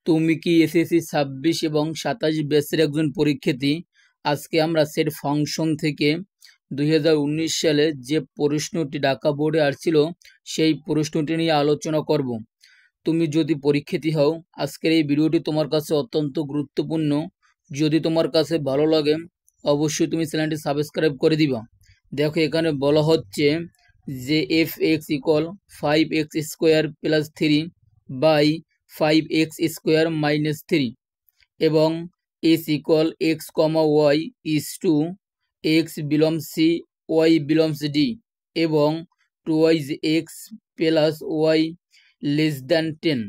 তুমি কি এসএসসি 26 এবং 27 ব্যাচের একজন পরীক্ষার্থী? আজকে আমরা সেট ফাংশন থেকে 2019 সালে যে প্রশ্নটি ঢাকা বোর্ডে আসছিল সেই প্রশ্নটি নিয়ে আলোচনা করব। তুমি যদি পরীক্ষার্থী হও, আজকের এই ভিডিওটি তোমার কাছে অত্যন্ত গুরুত্বপূর্ণ। যদি তোমার কাছে ভালো লাগে অবশ্যই তুমি চ্যানেলটি সাবস্ক্রাইব করে দিবা। দেখো, এখানে বলা হচ্ছে যে fx equal 5x square plus 3 by 5x square minus 3 এবং s equal X comma Y is to X belongs C Y belongs D এবং twice X plus Y less than 10।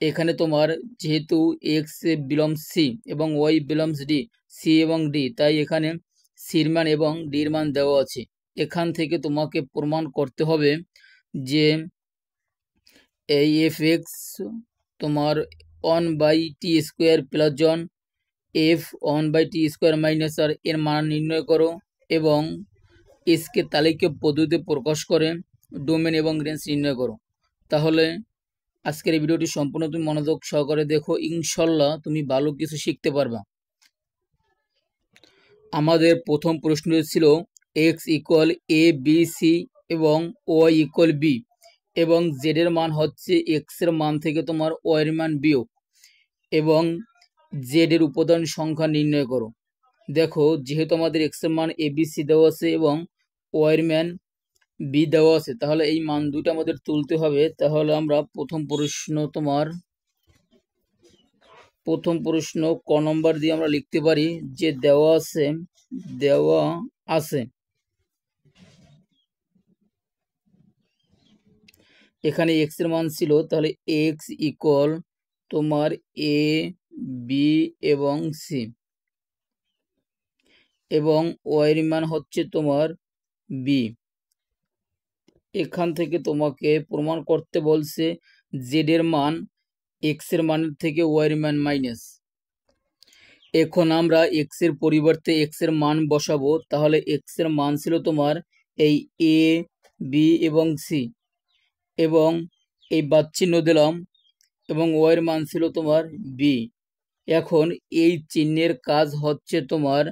এখানে তোমার যেহেতু এক্স বিলংস সি এবং Y belongs D, C এবং D, তাই এখানে সির মান এবং ডির মান দেওয়া আছে। এখান থেকে তোমাকে প্রমাণ করতে হবে যে এই এফ এক্স তোমার 1/t square plus 1 F 1/t square minus আর এর মান নির্ণয় করো এবং এসকে তালিকা পদ্ধতিতে প্রকাশ করে ডোমেন এবং রেঞ্জ নির্ণয় করো। তাহলে আজকের এই ভিডিওটি সম্পূর্ণ তুমি মনোযোগ সহকারে দেখো, ইনশাল্লাহ তুমি ভালো কিছু শিখতে পারবা। আমাদের প্রথম প্রশ্ন ছিল x equal A B C এবং ওয়াই ইকুয়াল বি এবং জেড এর মান হচ্ছে এক্স এর মান থেকে তোমার ওয়াই এর মান বিয়োগ এবং জেড এর উপাদান সংখ্যা নির্ণয় করো। দেখো, যেহেতু আমাদের এক্স এর মান এ বি সি দেওয়া আছে এবং ওয়াই এর মান বি দেওয়া আছে, তাহলে এই মান দুটো আমাদের তুলতে হবে। তাহলে আমরা প্রথম প্রশ্ন ক নম্বর দিয়ে আমরা লিখতে পারি যে দেওয়া আছে এখানে এক্স এর মান ছিল, তাহলে এক্স ইকুয়াল তোমার এ বি এবং সি এবং ওয়াই এর মান হচ্ছে তোমার বি। এখান থেকে তোমাকে প্রমাণ করতে বলছে জেড এর মান এক্স এর মানের থেকে ওয়াই এর মান মাইনাস। এখন আমরা এক্স এর পরিবর্তে এক্স এর মান বসাবো। তাহলে এক্স এর মান ছিল তোমার এই এ বি এবং সি এবং এই বাদ চিহ্ন দিলাম এবং ওয়াই এর মান ছিল তোমার বি। এখন এই চিহ্নের কাজ হচ্ছে তোমার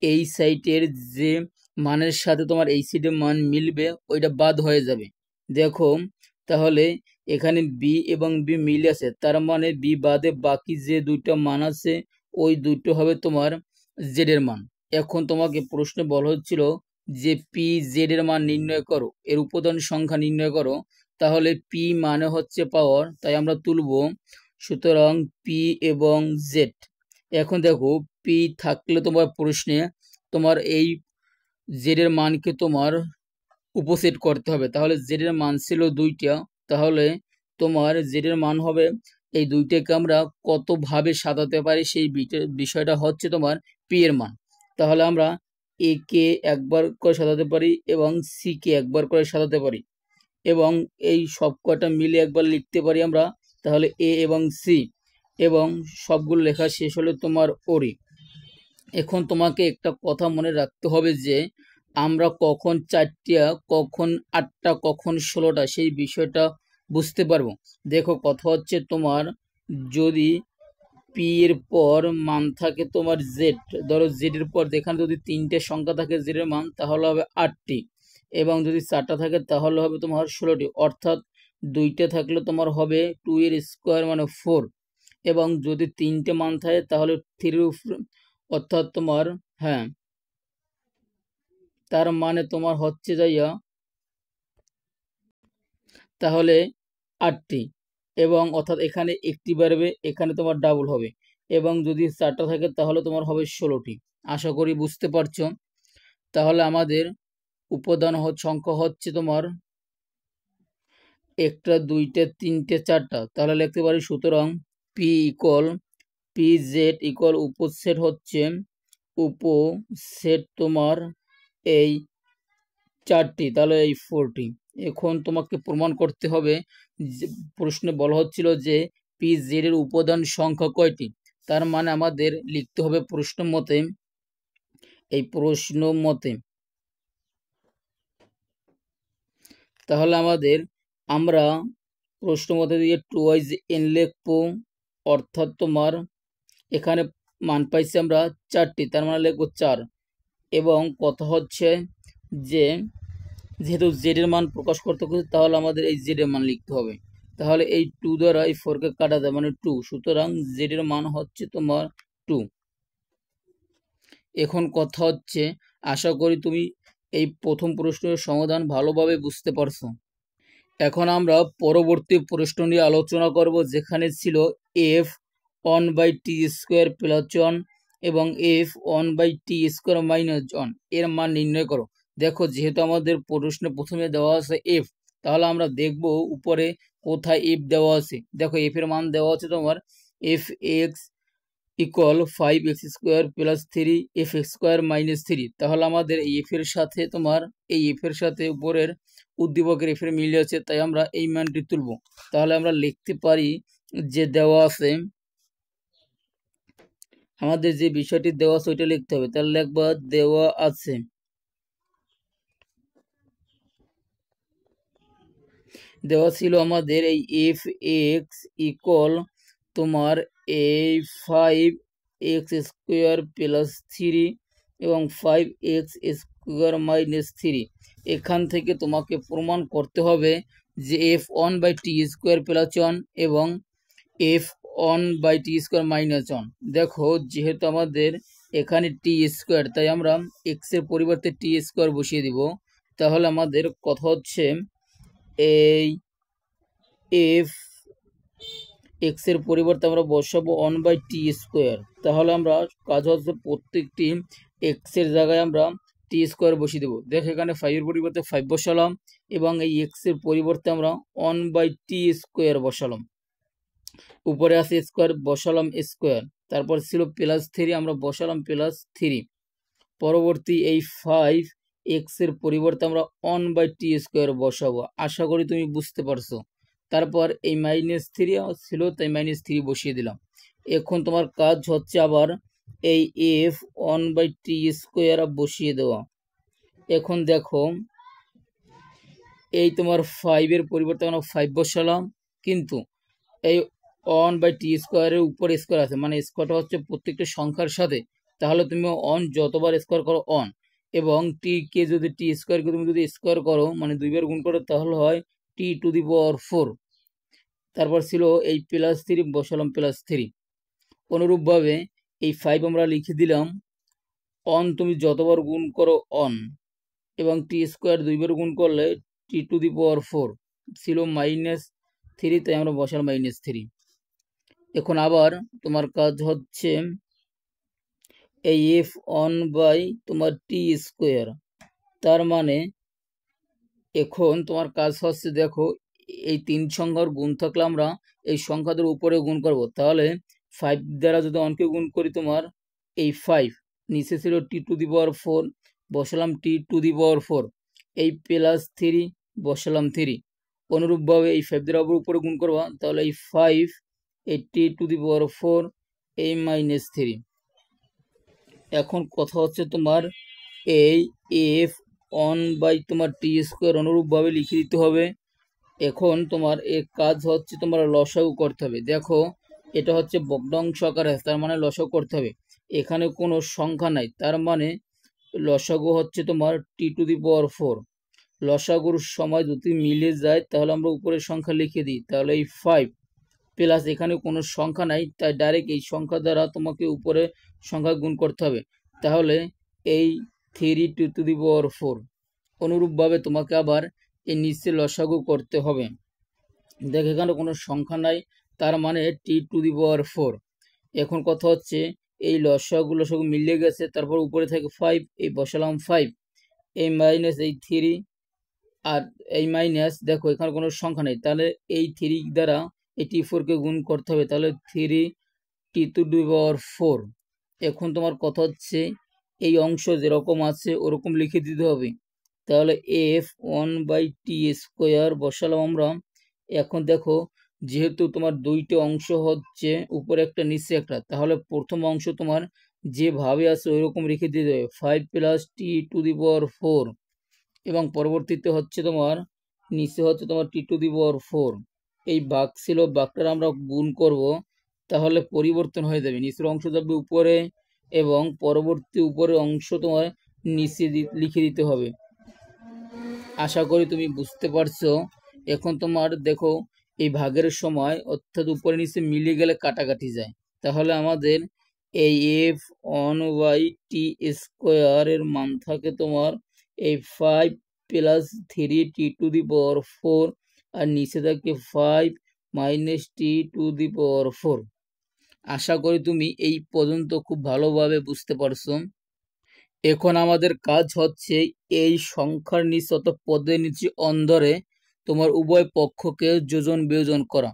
এই সাইটের যে মানের সাথে তোমার এই সাইডের মান মিলবে ওইটা বাদ হয়ে যাবে। দেখো, তাহলে এখানে বি এবং বি মিলে আছে, তার মানে বি বাদে বাকি যে দুইটা মান আছে ওই দুটো হবে তোমার জেড এর মান। এখন তোমাকে প্রশ্নে বলা হচ্ছিল যে পি জেড এর মান নির্ণয় করো, এর উপাদান সংখ্যা নির্ণয় করো। তাহলে পি মানে হচ্ছে পাওয়ার, তাই আমরা তুলবো। সুতরাং পি এবং জেড। এখন দেখো, পি থাকলে তোমার প্রশ্নে তোমার এই জেড এর মানকে তোমার উপসেট করতে হবে। তাহলে জেড এর মান ছিল দুইটা, তাহলে তোমার জেড এর মান হবে এই দুইটাকে আমরা কতভাবে সাজাতে পারি সেই বিষয়টা হচ্ছে তোমার পি এর মান। তাহলে আমরা এ কে একবার করে সাজাতে পারি এবং সি কে একবার করে সাজাতে পারি এবং এই সব কটা মিলে একবার লিখতে পারি আমরা। তাহলে এ এবং সি এবং সবগুলো লেখা শেষ হলে তোমার ওরি। এখন তোমাকে একটা কথা মনে রাখতে হবে যে আমরা কখন 4টা, কখন 8টা, কখন 16টা সেই বিষয়টা বুঝতে পারবো। দেখো, কথা হচ্ছে তোমার যদি পি এর পর মান থাকে তোমার জেড, ধরো জেড এর পর যেখানে যদি 3টে সংখ্যা থাকে জেড এর মান, তাহলে হবে 8টি এবং যদি 4টা থাকে তাহলে হবে তোমার 16টি, অর্থাৎ 2টে থাকলে তোমার হবে 2 এর স্কোয়ার মানে 4 এবং যদি 3টে মান থাকে তাহলে 3 অর্থাৎ তোমার হ্যাঁ, তার মানে তোমার হচ্ছে যাইয়া তাহলে 8টি এবং অর্থাৎ এখানে একটি বাড়বে, এখানে তোমার ডাবল হবে এবং যদি 4টা থাকে তাহলে তোমার হবে 16টি। আশা করি বুঝতে পারছো। তাহলে আমাদের উপাদান সংখ্যা হচ্ছে তোমার 1টা 2টে 3টে 4টা, তাহলে লিখতে পারি সুতরাং P equal P Z equal উপসেট হচ্ছে উপসেট তোমার এই 4টি, তাহলে এই 4টি। এখন তোমাকে প্রমাণ করতে হবে, প্রশ্নে বলা হচ্ছিল যে পি জেড এর উপাদান সংখ্যা কয়টি। তার মানে আমাদের লিখতে হবে প্রশ্ন মতে, এই প্রশ্ন মতে। তাহলে আমরা প্রশ্ন মতে দিয়ে টুয়াইজ এন লিখবো অর্থাৎ তোমার এখানে মান পাইছি আমরা 4টি, তার মানে লিখবো 4। এবং কথা হচ্ছে যে যেহেতু জেড এর মান প্রকাশ করতে হবে তাহলে আমাদের এই জেড এর মান লিখতে হবে। তাহলে এই 2 দ্বারা এই 4 কে কাটা যায় মানে 2, সুতরাং জেড এর মান হচ্ছে তোমার 2। এখন কথা হচ্ছে, আশা করি তুমি এই প্রথম প্রশ্নের সমাধান ভালোভাবে বুঝতে পারছো। এখন আমরা পরবর্তী প্রশ্ন নিয়ে আলোচনা করব, যেখানে ছিল এফ 1/t² + 1 এবং এফ 1/t² - 1 এর মান নির্ণয় করো। দেখো, যেহেতু আমাদের প্রশ্নে প্রথমে দেওয়া আছে এফ, তাহলে আমরা দেখব উপরে কোথায় এফ দেওয়া আছে। দেখো, এফ এর মান দেওয়া আছে তোমার F x equal 5x² + 3f² - 3। তাহলে আমাদের এই এফ এর সাথে তোমার এই এফ এর সাথে উপরের উদ্দীপকের এফ এর মিল আছে, তাই আমরা এই মানটি তুলব। তাহলে আমরা লিখতে পারি যে দেওয়া আছে, আমাদের যে বিষয়টি দেওয়া আছে ওইটা লিখতে হবে। তাহলে লিখবা দেওয়া আছে দেওয়া ছিল আমাদের এই এফ এক্স ইকুয়াল তোমার এই 5x² + 3 এবং 5x² - 3। এখান থেকে তোমাকে প্রমাণ করতে হবে যে এফ 1/t² + 1 এবং এফ 1/t² - 1। দেখো, যেহেতু আমাদের এখানে t², তাই আমরা এক্স এর পরিবর্তে t² বসিয়ে দিব। তাহলে আমাদের কথা হচ্ছে এই এফ এক্স এর পরিবর্তে আমরা বসাবো 1/t²। তাহলে আমরা কাজ হচ্ছে প্রত্যেকটি এক্স এর জায়গায় আমরা t² বসিয়ে দেবো। দেখো, এখানে 5 এর পরিবর্তে 5 বসালাম এবং এই এক্স এর পরিবর্তে আমরা 1/t² বসালাম। উপরে আছে স্কোয়ার, বসালাম স্কোয়ার। তারপর ছিল +3, আমরা বসালাম +3। পরবর্তী এই 5x এর পরিবর্তে আমরা 1/t² বসাবো। আশা করি তুমি বুঝতে পারছো। তারপর এই -3 ছিল, তাই -3 বসিয়ে দিলাম। এখন তোমার কাজ হচ্ছে আবার এই এফ 1/t² বসিয়ে দেওয়া। এখন দেখো, এই তোমার 5 এর পরিবর্তে আমরা 5 বসালাম, কিন্তু এই 1/t² এর উপর স্কোয়ার আছে, মানে স্কোয়ারটা হচ্ছে প্রত্যেকটা সংখ্যার সাথে। তাহলে তুমি যতবার স্কোয়ার করো এবং টি কে যদি t² কে তুমি যদি স্কোয়ার করো, মানে 2 বার গুণ করো, তাহলে হয় t⁴। তারপর ছিল এই +3, বসালাম +3। অনুরূপভাবে এই 5 আমরা লিখে দিলাম তুমি যতবার গুণ করো এবং t² 2 বার গুণ করলে t⁴ ছিল -3, তাই আমরা বসালাম -3। এখন আবার তোমার কাজ হচ্ছে এই এফ 1/t², তার মানে এখন তোমার কাজ হচ্ছে, দেখো, এই 3 সংখ্যার গুণ থাকলে আমরা এই সংখ্যাদের উপরে গুণ করব। তাহলে 5 দ্বারা যদি অনকে গুণ করি, তোমার এই 5 নিচে ছিল t⁴, বসালাম t⁴, এই +3 বসালাম 3। অনুরূপভাবে এই 5 দ্বারা উপরে গুণ করবা, তাহলে এই 5 এই t⁴ এই -3। এখন কথা হচ্ছে তোমার এই এফ 1/t² অনুরূপভাবে লিখে দিতে হবে। এখন তোমার এর কাজ হচ্ছে তোমার লসাগু করতে হবে। দেখো, এটা হচ্ছে ভগ্নাংশ আকারে, তার মানে লসাগু করতে হবে। এখানে কোনো সংখ্যা নাই, তার মানে লসাগু হচ্ছে তোমার t⁴। লসাগুর সময় যদি মিলে যায় তাহলে আমরা উপরের সংখ্যা লিখে দিই। তাহলে এই 5 প্লাস এখানে কোনো সংখ্যা নাই, তাই ডাইরেক্ট এই সংখ্যা দ্বারা তোমাকে উপরে সংখ্যা গুণ করতে হবে। তাহলে এই 3 t⁴। অনুরূপভাবে তোমাকে আবার এই নিচে লসাগু করতে হবে। দেখ, এখানে কোনো সংখ্যা নাই, তার মানে t⁴। এখন কথা হচ্ছে এই লসাগু মিলে গেছে, তারপর উপরে থেকে 5, এই বসালাম 5, এই মাইনাস এই 3 আর এই মাইনাস, দেখো এখানে কোনো সংখ্যা নেই, তাহলে এই 3 দ্বারা এই t⁴ কে গুণ করতে হবে। তাহলে 3 t⁴। এখন তোমার কথা হচ্ছে এই অংশ যেরকম আছে ওরকম লিখে দিতে হবে। তাহলে এফ 1/t² বসালাম আমরা। এখন দেখো, যেহেতু তোমার 2টা অংশ হচ্ছে, উপরে একটা নিচে একটা, তাহলে প্রথম অংশ তোমার যেভাবে আছে ওইরকম রেখে দিতে হবে, 5 + t⁴, এবং পরবর্তীতে হচ্ছে তোমার নিচে হচ্ছে তোমার t⁴। এই ভাগ ছিল, ভাগটার আমরা গুণ করব, তাহলে পরিবর্তন হয়ে যাবে, নিচের অংশ যাবে উপরে এবং পরবর্তী উপরের অংশ তোমার নিচে লিখে দিতে হবে। আশা করি তুমি বুঝতে পারছো। এখন তোমার দেখো এই ভাগের সময় অর্থাৎ উপরে নিচে মিলে গেলে কাটাকাটি যায়, তাহলে আমাদের এই F on Y T square এর মান থাকে তোমার এই 5 প্লাস 3t⁴ আর নিচে থাকে 5 মাইনাস t⁴। আশা করি তুমি এই পর্যন্ত খুব ভালোভাবে বুঝতে পারছো। এখন আমাদের কাজ হচ্ছে এই সংখ্যার নিচে অর্থাৎ পদের নিচে অন্তরে তোমার উভয় পক্ষকে যোজন বিয়োজন করা।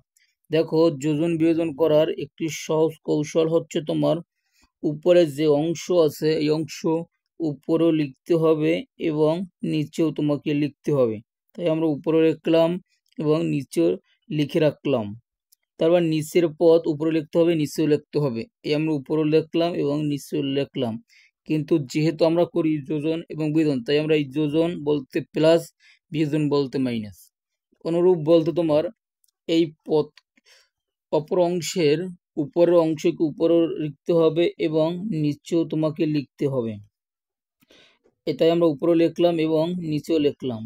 দেখো যোজন বিয়োজন করার একটি সহজ কৌশল হচ্ছে তোমার উপরে যে অংশ আছে এই অংশ উপরেও লিখতে হবে এবং নিচেও তোমাকে লিখতে হবে। তাই আমরা উপরে লিখলাম এবং নিচেও লিখে রাখলাম। তারপর নিচের পদ উপরে লিখতে হবে, নিচেও লিখতে হবে। এই আমরা উপরেও লিখলাম এবং নিচেও লিখলাম। কিন্তু যেহেতু আমরা করি যোজন এবং বিয়োজন, তাই আমরা এই যোজন বলতে প্লাস, বিয়োজন বলতে মাইনাস। অনুরূপ বলতে তোমার এই পদ অপর অংশের উপরের অংশকে উপরে লিখতে হবে এবং নিচেও তোমাকে লিখতে হবে। এটাই আমরা উপরে লিখলাম এবং নিচেও লিখলাম।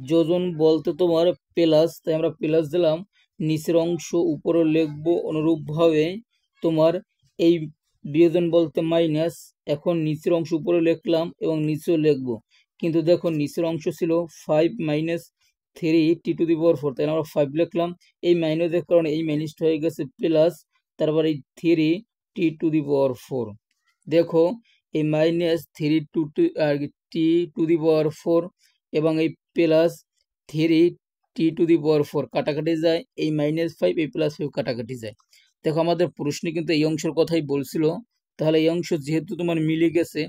যোজন বলতে তোমার প্লাস, তাই আমরা প্লাস দিলাম, নিচের অংশ উপরে লিখবো। অনুরূপভাবে তোমার এই বিয়োজন বলতে মাইনাস, এখন নিচের অংশ উপরে লিখলাম এবং নিচেও লিখবো। কিন্তু দেখো নিচের অংশ ছিল 5 মাইনাস 3t⁴, তাই আমরা 5 লিখলাম। এই মাইনাসের কারণে এই মাইনাসটা হয়ে গেছে প্লাস, তারপর এই 3t⁴। দেখো এই মাইনাস 3t⁴ এবং এই প্লাস 3t⁴ কাটাকাটি যায়, এই -5 এই +5 কাটাকাটি যায়। দেখো আমাদের প্রশ্নে কিন্তু এই অংশের কথাই বলছিল, তাহলে এই অংশ যেহেতু তোমার মিলে গেছে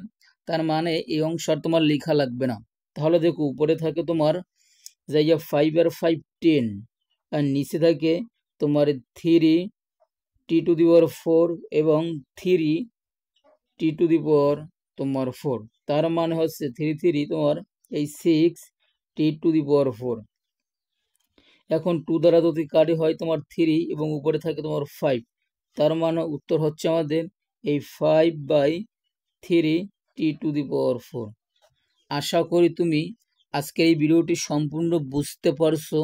তার মানে এই অংশ আর তোমার লেখা লাগবে না। তাহলে দেখো উপরে থাকে তোমার জায়গা 5 আর 5 10 আর নিচে থাকে তোমার 3t⁴ এবং 3t⁴ তার মানে হচ্ছে 3 তোমার এই 6t⁴। এখন 2 দ্বারা যদি কাটি হয় তোমার 3 এবং উপরে থাকে তোমার 5, তার মানে উত্তর হচ্ছে আমাদের এই 5/3t⁴। আশা করি তুমি আজকের এই ভিডিওটি সম্পূর্ণ বুঝতে পারছো।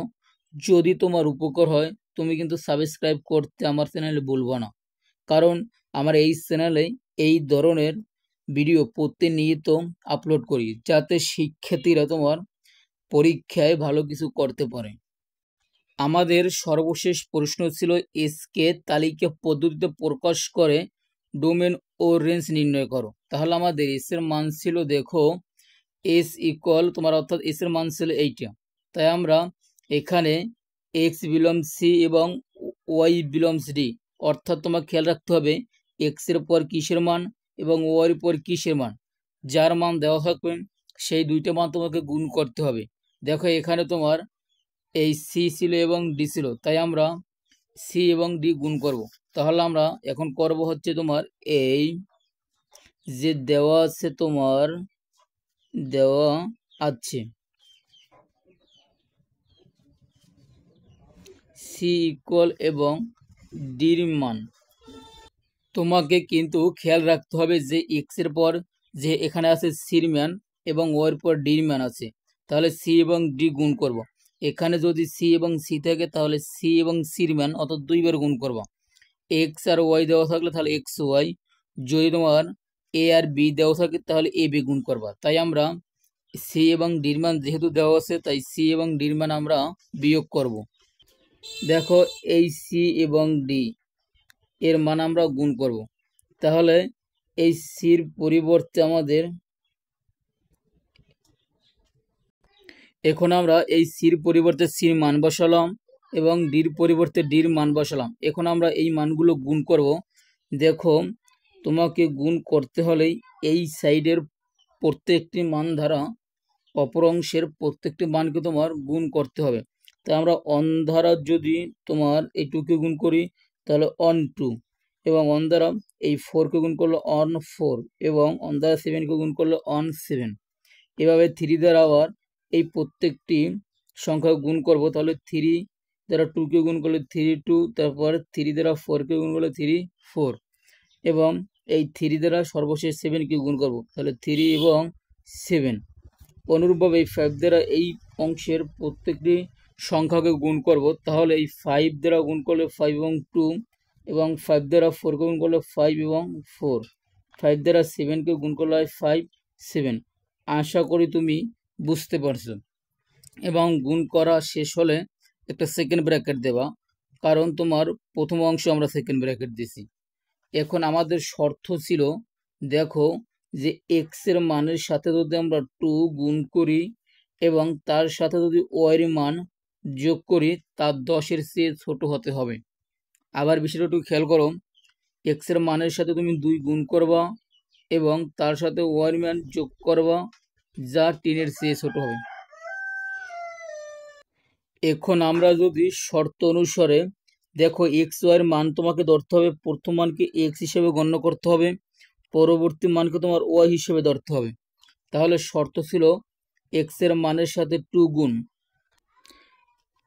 যদি তোমার উপকার হয় তুমি কিন্তু সাবস্ক্রাইব করতে আমার চ্যানেলে ভুলবা না, কারণ আমার এই চ্যানেলে এই ধরনের ভিডিও প্রতিনিয়ত আপলোড করি যাতে শিক্ষার্থীরা তোমার পরীক্ষায় ভালো কিছু করতে পারে। আমাদের সর্বশেষ প্রশ্ন ছিল এসকে তালিকা পদ্ধতিতে প্রকাশ করে ডোমেন ও রেঞ্জ নির্ণয় করো। তাহলে আমাদের এস এর মান ছিল, দেখো এস ইকুয়াল তোমার অর্থাৎ এস এর মান ছিল এইটা, তাই আমরা এখানে এক্স বিলংস সি এবং ওয়াই বিলংস ডি, অর্থাৎ তোমার খেয়াল রাখতে হবে এক্স এর পর কিসের মান এবং ওয়াই এর পর কিসের মান, যার মান দেওয়া থাকবে সেই দুইটা মান তোমাকে গুণ করতে হবে। দেখো এখানে তোমার এই সি ছিল এবং ডি ছিল, তাই আমরা সি এবং ডি গুণ করব। তাহলে আমরা এখন করব হচ্ছে তোমার এই যে দেওয়া আছে তোমার দেওয়া আছে সি ইকুয়াল এবং ডির মান, তোমাকে কিন্তু খেয়াল রাখতে হবে যে এক্স এর পর যে এখানে আছে সির মান এবং ও এর পর ডির মান আছে, তাহলে সি এবং ডি গুণ করব। এখানে যদি সি এবং সি থাকে তাহলে সি এবং সির মান অর্থাৎ 2 বার গুণ করব। এক্স আর ওয়াই দেওয়া থাকলে তাহলে এক্স ওয়াই, যদি তোমার এ আর বি দেওয়া থাকে তাহলে এ বি গুণ করবা। তাই আমরা সি এবং ডির মান যেহেতু দেওয়া আছে তাই সি এবং ডির মান আমরা বিয়োগ করব। দেখো এই সি এবং ডি এর মান আমরা গুণ করব। তাহলে এই সির পরিবর্তে আমাদের এখন আমরা এই সির পরিবর্তে সির মান বসালাম এবং ডির পরিবর্তে ডির মান বসালাম। এখন আমরা এই মানগুলো গুণ করব। দেখো তোমাকে গুণ করতে হলেই এই সাইডের প্রত্যেকটি মান দ্বারা অপর অংশের প্রত্যেকটি মানকে তোমার গুণ করতে হবে। তাই আমরা অন দ্বারা যদি তোমার এই 2কে গুণ করি তাহলে অন 2 এবং অন দ্বারা এই 4কে গুণ করলে অন 4 এবং অন দ্বারা 7কে গুণ করলে অন 7। এভাবে 3 দ্বারা আবার এই প্রত্যেকটি সংখ্যা গুণ করব, তাহলে 3 দ্বারা 2কে গুণ করলে 3 2, তারপর 3 দ্বারা 4কে গুণ করলে 3 4, এবং এই 3 দ্বারা সর্বশেষ 7কে গুণ করব, তাহলে 3 এবং 7। অনুরূপভাবে এই 5 দ্বারা এই অংশের প্রত্যেকটি সংখ্যাকে গুণ করব, তাহলে এই 5 দ্বারা গুণ করলে 5 এবং 2, এবং 5 দ্বারা 4কে গুণ করলে 5 এবং 4, 5 দ্বারা 7কে গুণ করলে হয় 5 7। আশা করি তুমি বুঝতে পারছো। এবং গুণ করা শেষ হলে একটা সেকেন্ড ব্র্যাকেট দেবা, কারণ তোমার প্রথম অংশ আমরা সেকেন্ড ব্র্যাকেট দিছি। এখন আমাদের শর্ত ছিল, দেখো যে এক্স এর মানের সাথে যদি আমরা 2 গুণ করি এবং তার সাথে যদি ওয়াই এর মান যোগ করি, তার 10-এর চেয়ে ছোট হতে হবে। আবার বিষয়টা একটু খেয়াল করো, এক্স এর মানের সাথে তুমি 2 গুণ করবা এবং তার সাথে ওয়াই এর মান যোগ করবা, যা 10-এর চেয়ে ছোট হবে। এখন আমরা যদি শর্ত অনুসারে দেখো এক্স ওয়াই এর মান তোমাকে ধরতে হবে, প্রথম মানকে এক্স হিসেবে গণ্য করতে হবে, পরবর্তী মানকে তোমার ওয়াই হিসেবে ধরতে হবে। তাহলে শর্ত ছিল এক্স এর মানের সাথে 2 গুণ।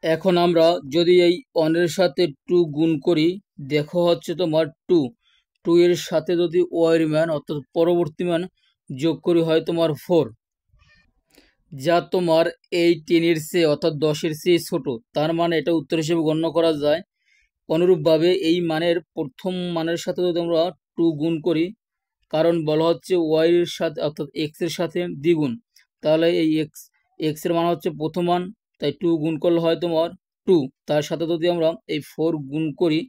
এখন আমরা যদি এই 1 এর সাথে 2 গুণ করি, দেখো হচ্ছে তোমার 2 এর সাথে যদি ওয়াই এর মান অর্থাৎ পরবর্তী মান যোগ করি হয় তোমার 4, যা তোমার এই 10-এর চেয়ে অর্থাৎ 10-এর চেয়ে ছোট, তার মানে এটা উত্তর হিসেবে গণ্য করা যায়। অনুরূপভাবে এই মানের প্রথম মানের সাথে যদি আমরা 2 গুণ করি, কারণ বলা হচ্ছে ওয়াই এর সাথে অর্থাৎ এক্স এর সাথে দ্বিগুণ, তাহলে এই এক্স এর মান হচ্ছে প্রথম মান, তাই 2 গুণ করলে হয় তোমার 2, তার সাথে যদি আমরা এই 4 গুণ করি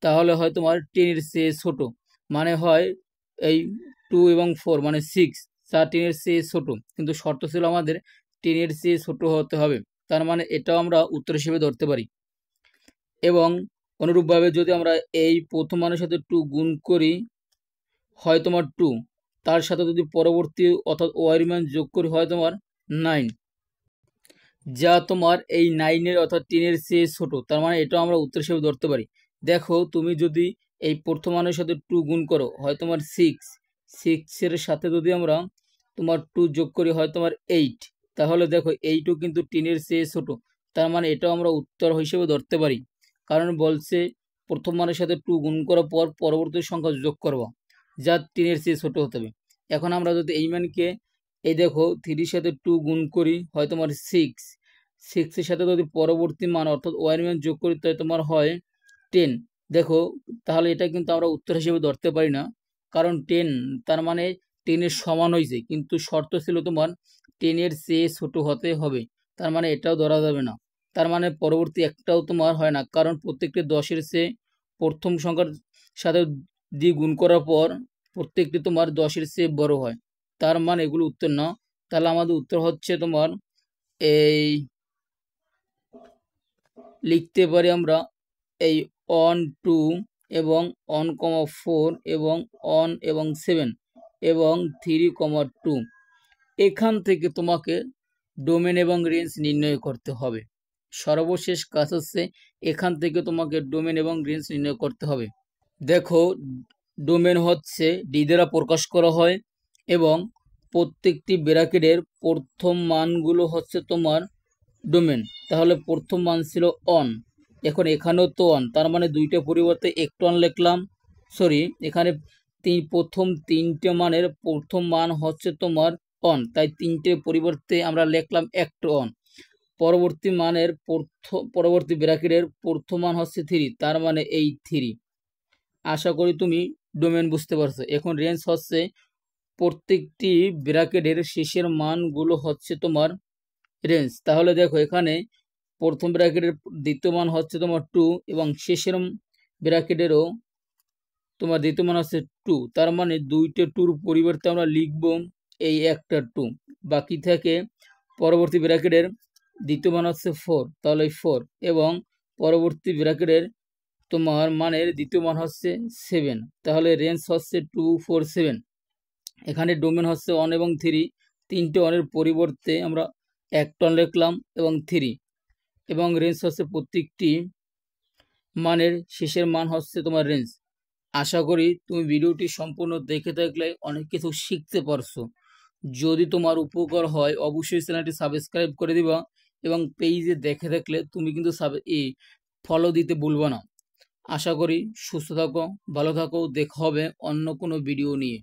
তাহলে হয় তোমার 10-এর চেয়ে ছোট, মানে হয় এই 2 এবং 4 মানে 6, যা 10-এর চেয়ে ছোট, কিন্তু শর্ত ছিল আমাদের 10-এর চেয়ে ছোট হতে হবে, তার মানে এটাও আমরা উত্তর হিসেবে ধরতে পারি। এবং অনুরূপভাবে যদি আমরা এই প্রথম মানের সাথে 2 গুণ করি হয় তোমার 2, তার সাথে যদি পরবর্তী অর্থাৎ ওয়াই মান যোগ করি হয় তোমার 9, যা তোমার এই 9-এর অর্থাৎ 10-এর চেয়ে ছোট, তার মানে এটাও আমরা উত্তর হিসেবে ধরতে পারি। দেখো তুমি যদি এই প্রথম মানের সাথে 2 গুণ করো হয় তোমার 6 এর সাথে যদি আমরা তোমার 2 যোগ করি হয় তোমার 8, তাহলে দেখো 8ও কিন্তু 10-এর চেয়ে ছোট, তার মানে এটাও আমরা উত্তর হিসেবে ধরতে পারি, কারণ বলছে প্রথম মানের সাথে 2 গুণ করার পর পরবর্তী সংখ্যা যোগ করবা, যা 10-এর চেয়ে ছোট হতে হবে। এখন আমরা যদি এই মানকে এই দেখো 3-এর সাথে 2 গুণ করি হয় তোমার 6 এর সাথে যদি পরবর্তী মান অর্থাৎ ওয়াই মান যোগ করি তাই তোমার হয় 10। দেখো তাহলে এটা কিন্তু আমরা উত্তর হিসেবে ধরতে পারি না, কারণ 10 তার মানে 10-এর সমান হয়েছে, কিন্তু শর্ত ছিল তোমার 10-এর চেয়ে ছোট হতে হবে, তার মানে এটাও ধরা যাবে না। তার মানে পরবর্তী একটাও তোমার হয় না, কারণ প্রত্যেকটি 10-এর চেয়ে প্রথম সংখ্যার সাথে দিয়ে গুণ করার পর প্রত্যেকটি তোমার 10-এর চেয়ে বড় হয়, তার মানে এগুলো উত্তর না। তাহলে আমাদের উত্তর হচ্ছে তোমার এই লিখতে পারি আমরা এই 1 2 এবং 1,4 এবং 1 এবং 7 এবং 3,2। এখান থেকে তোমাকে ডোমেন এবং রেঞ্জ নির্ণয় করতে হবে। সর্বশেষ কাজ হচ্ছে এখান থেকে তোমাকে ডোমেন এবং রেঞ্জ নির্ণয় করতে হবে। দেখো ডোমেন হচ্ছে ডি দ্বারা প্রকাশ করা হয় এবং প্রত্যেকটি ব্র্যাকেটের প্রথম মানগুলো হচ্ছে তোমার ডোমেন। তাহলে প্রথম মান ছিল 1, এখন এখানেও তো 1, তার মানে দুইটা পরিবর্তে একটু 1 লিখলাম, সরি এখানে প্রথম 3টে মানের প্রথম মান হচ্ছে তোমার 1, তাই 3টে পরিবর্তে আমরা লিখলাম একটু 1। পরবর্তী মানের পরবর্তী ব্র্যাকেটের প্রথম মান হচ্ছে 3, তার মানে এই 3। আশা করি তুমি ডোমেন বুঝতে পারছো। এখন রেঞ্জ হচ্ছে প্রত্যেকটি ব্র্যাকেটের শেষের মানগুলো হচ্ছে তোমার রেঞ্জ। তাহলে দেখো এখানে প্রথম ব্র্যাকেটের দ্বিতীয় মান হচ্ছে তোমার 2 এবং শেষের ব্র্যাকেটেরও তোমার দ্বিতীয় মান হচ্ছে 2, তার মানে দুইটা 2-র পরিবর্তে আমরা লিখব এই একটা 2, বাকি থেকে পরবর্তী ব্র্যাকেটের দ্বিতীয় মান হচ্ছে 4, তাহলে 4 এবং পরবর্তী ব্র্যাকেটের তোমার মানের দ্বিতীয় মান হচ্ছে 7, তাহলে রেঞ্জ হচ্ছে 2 4 7। এখানে ডোমেন হচ্ছে 1 এবং 3, 3টে 1-এর পরিবর্তে আমরা একটা 1 লিখলাম এবং 3, এবং রেঞ্জ হচ্ছে প্রত্যেকটি মানের শেষের মান হচ্ছে তোমার রেঞ্জ। আশা করি তুমি ভিডিওটি সম্পূর্ণ দেখে থাকলে অনেক কিছু শিখতে পারছো। যদি তোমার উপকার হয় অবশ্যই চ্যানেলটি সাবস্ক্রাইব করে দিবা এবং পেজে দেখে থাকলে তুমি কিন্তু ফলো দিতে ভুলবো না। আশা করি সুস্থ থাকো, ভালো থাকো, দেখা হবে অন্য কোনো ভিডিও নিয়ে।